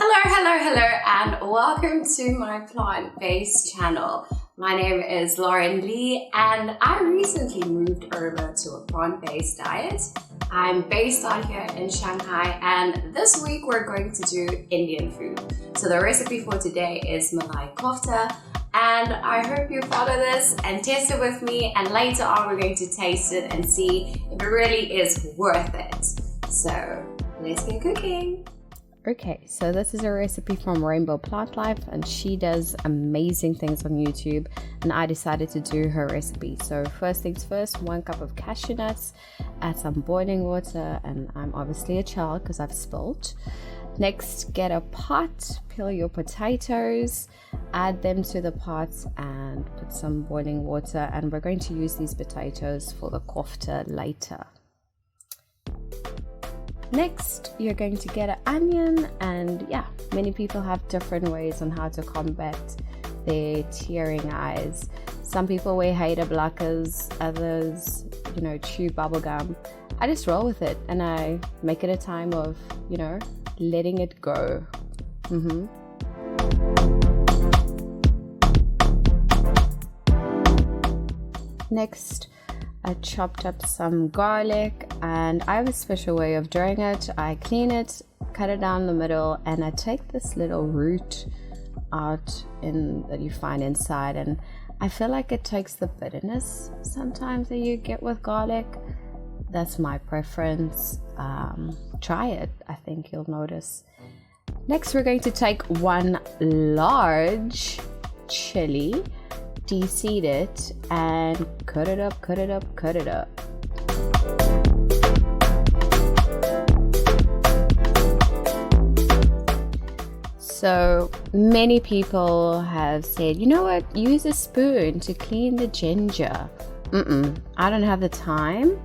Hello, and welcome to my plant-based channel. My name is Lauren Lee, and I recently moved over to a plant-based diet. I'm based out here in Shanghai, and this week we're going to do Indian food. So the recipe for today is Malai kofta, and I hope you follow this and test it with me, and later on we're going to taste it and see if it really is worth it. So let's get cooking. Okay, so this is a recipe from Rainbow Plant Life, and she does amazing things on YouTube, and I decided to do her recipe. So first things first, 1 cup of cashew nuts, add some boiling water, and I'm obviously a child because I've spilled. Next, get a pot, peel your potatoes, add them to the pot and put some boiling water, and we're going to use these potatoes for the kofta later. Next, you're going to get an onion, and many people have different ways on how to combat their tearing eyes. Some people wear hater blockers, others, chew bubble gum. I just roll with it and I make it a time of, letting it go. Next, I chopped up some garlic, and I have a special way of doing it. I clean it, cut it down the middle, and I take this little root out that you find inside, and I feel like it takes the bitterness sometimes that you get with garlic. That's my preference. Try it. I think you'll notice. Next, we're going to take 1 large chili, de-seed it, and cut it up. So many people have said, you know what, use a spoon to clean the ginger. I don't have the time,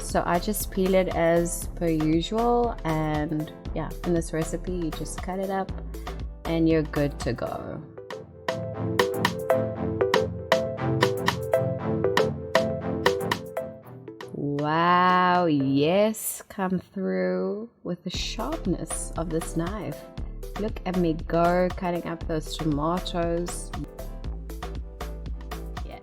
so I just peel it as per usual, and in this recipe you just cut it up and you're good to go. Wow, yes, come through with the sharpness of this knife. Look at me go, cutting up those tomatoes. Yes.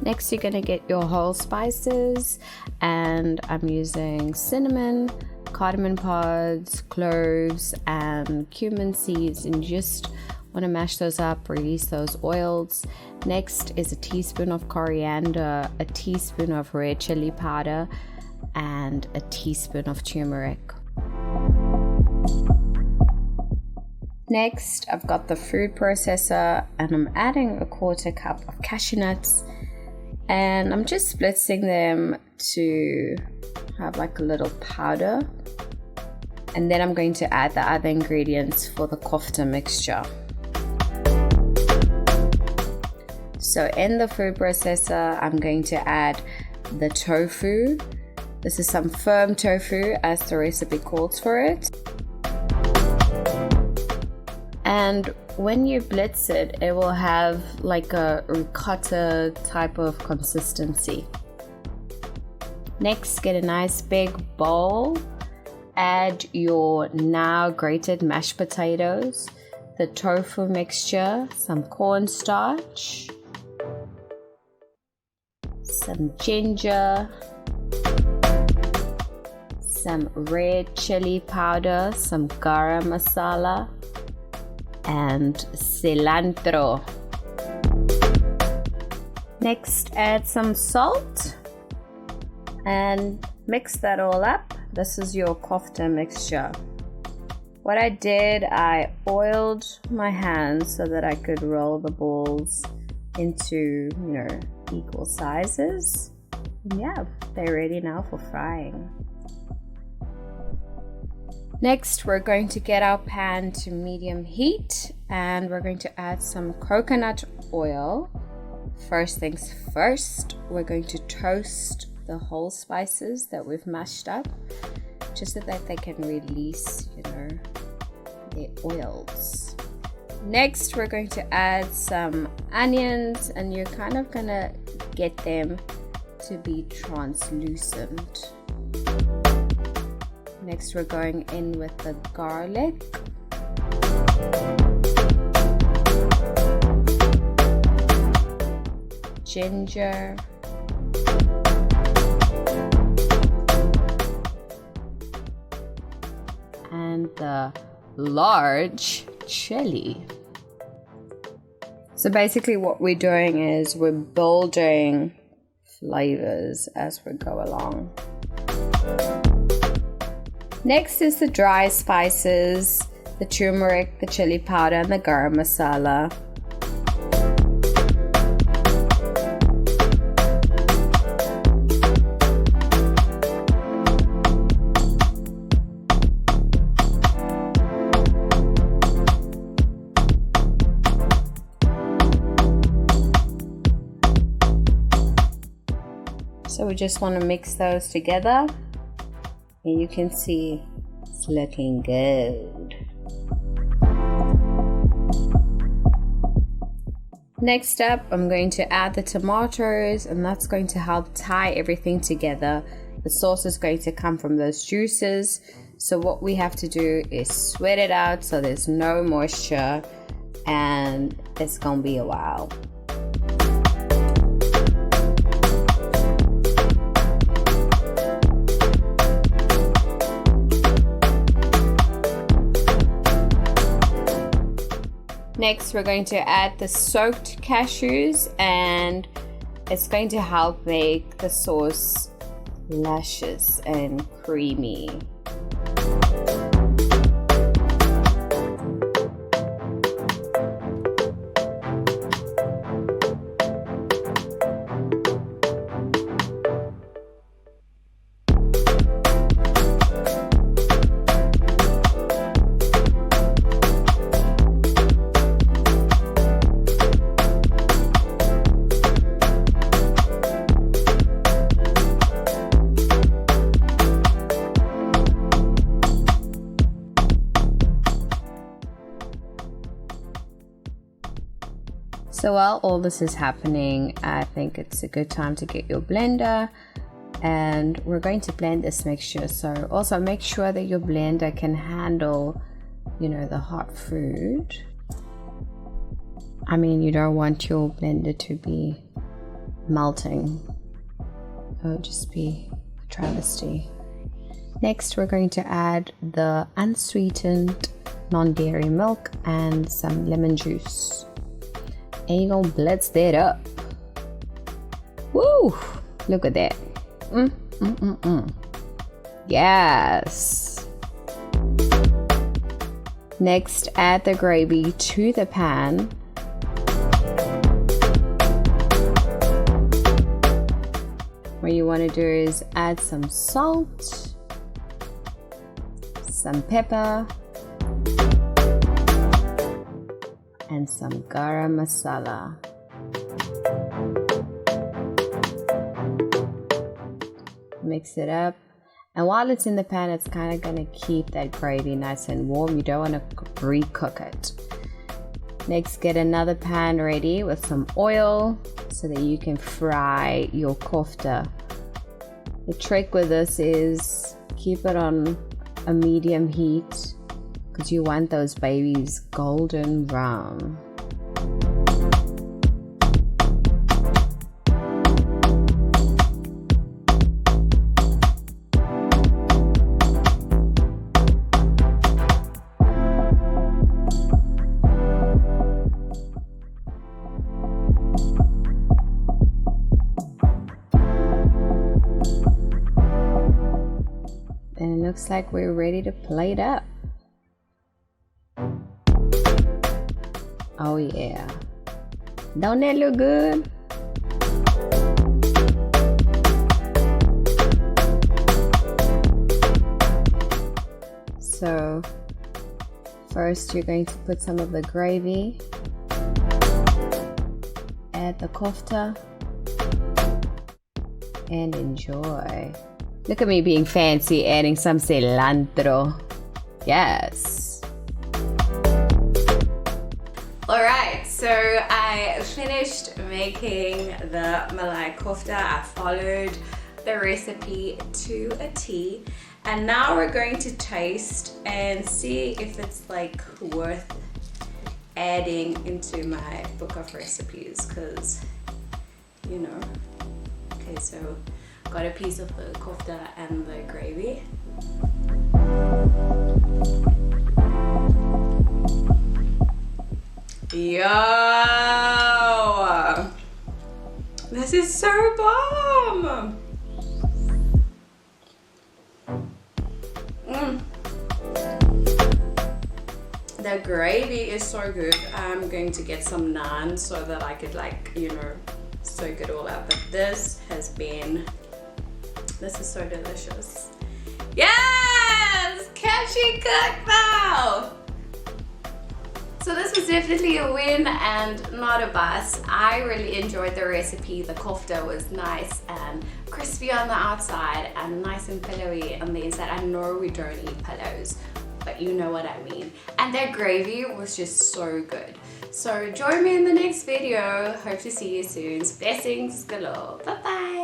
Next, you're gonna get your whole spices, and I'm using cinnamon, cardamom pods, cloves, and cumin seeds, and just want to mash those up, release those oils. Next is a teaspoon of coriander, a teaspoon of red chili powder, and a teaspoon of turmeric. Next, I've got the food processor, and I'm adding a 1/4 cup of cashew nuts, and I'm just splitting them to have like a little powder. And then I'm going to add the other ingredients for the kofta mixture. So in the food processor, I'm going to add the tofu. This is some firm tofu, as the recipe calls for it. And when you blitz it, it will have like a ricotta type of consistency. Next, get a nice big bowl. Add your now grated mashed potatoes, the tofu mixture, some cornstarch, some ginger, some red chili powder, some garam masala, and cilantro. Next, add some salt and mix that all up. This is your kofta mixture. What I did, I oiled my hands so that I could roll the balls into, equal sizes. And they're ready now for frying. Next, we're going to get our pan to medium heat, and we're going to add some coconut oil. First things first, we're going to toast the whole spices that we've mashed up, just so that they can release, their oils. Next, we're going to add some onions, and you're kind of gonna get them to be translucent. Next, we're going in with the garlic. Ginger. And the large chili. So basically what we're doing is we're building flavors as we go along. Next is the dry spices, the turmeric, the chili powder, and the garam masala. So we just want to mix those together, and you can see it's looking good. Next up, I'm going to add the tomatoes, and that's going to help tie everything together. The sauce is going to come from those juices. So what we have to do is sweat it out so there's no moisture, and it's gonna be a while. Next, we're going to add the soaked cashews, and it's going to help make the sauce luscious and creamy. So while all this is happening, I think it's a good time to get your blender, and we're going to blend this mixture. So also make sure that your blender can handle, the hot food. I mean, you don't want your blender to be melting. It would just be a travesty. Next, we're going to add the unsweetened non-dairy milk and some lemon juice. And you're gonna blitz that up. Woo! Look at that. Yes. Next, add the gravy to the pan. What you want to do is add some salt, some pepper, and some garam masala. Mix it up, and while it's in the pan, it's kind of going to keep that gravy nice and warm. You don't want to re-cook it. Next, get another pan ready with some oil so that you can fry your kofta. The trick with this is keep it on a medium heat, because you want those babies golden brown. And it looks like we're ready to plate up. Oh yeah. Don't that look good? So first you're going to put some of the gravy, add the kofta, and enjoy. Look at me being fancy, adding some cilantro. Yes. Alright, So I finished making the Malai kofta. I followed the recipe to a T, and now we're going to taste and see if it's like worth adding into my book of recipes, because you know. Okay, so got a piece of the kofta and the gravy. Yo, this is so bomb. The gravy is so good. I'm going to get some naan so that I could, like, you know, soak it all up. But this is so delicious. Yes, catchy cook now. So this was definitely a win and not a bust. I really enjoyed the recipe. The kofta was nice and crispy on the outside and nice and pillowy on the inside. I know we don't eat pillows, but you know what I mean. And their gravy was just so good. So join me in the next video. Hope to see you soon. Blessings galore. Bye bye.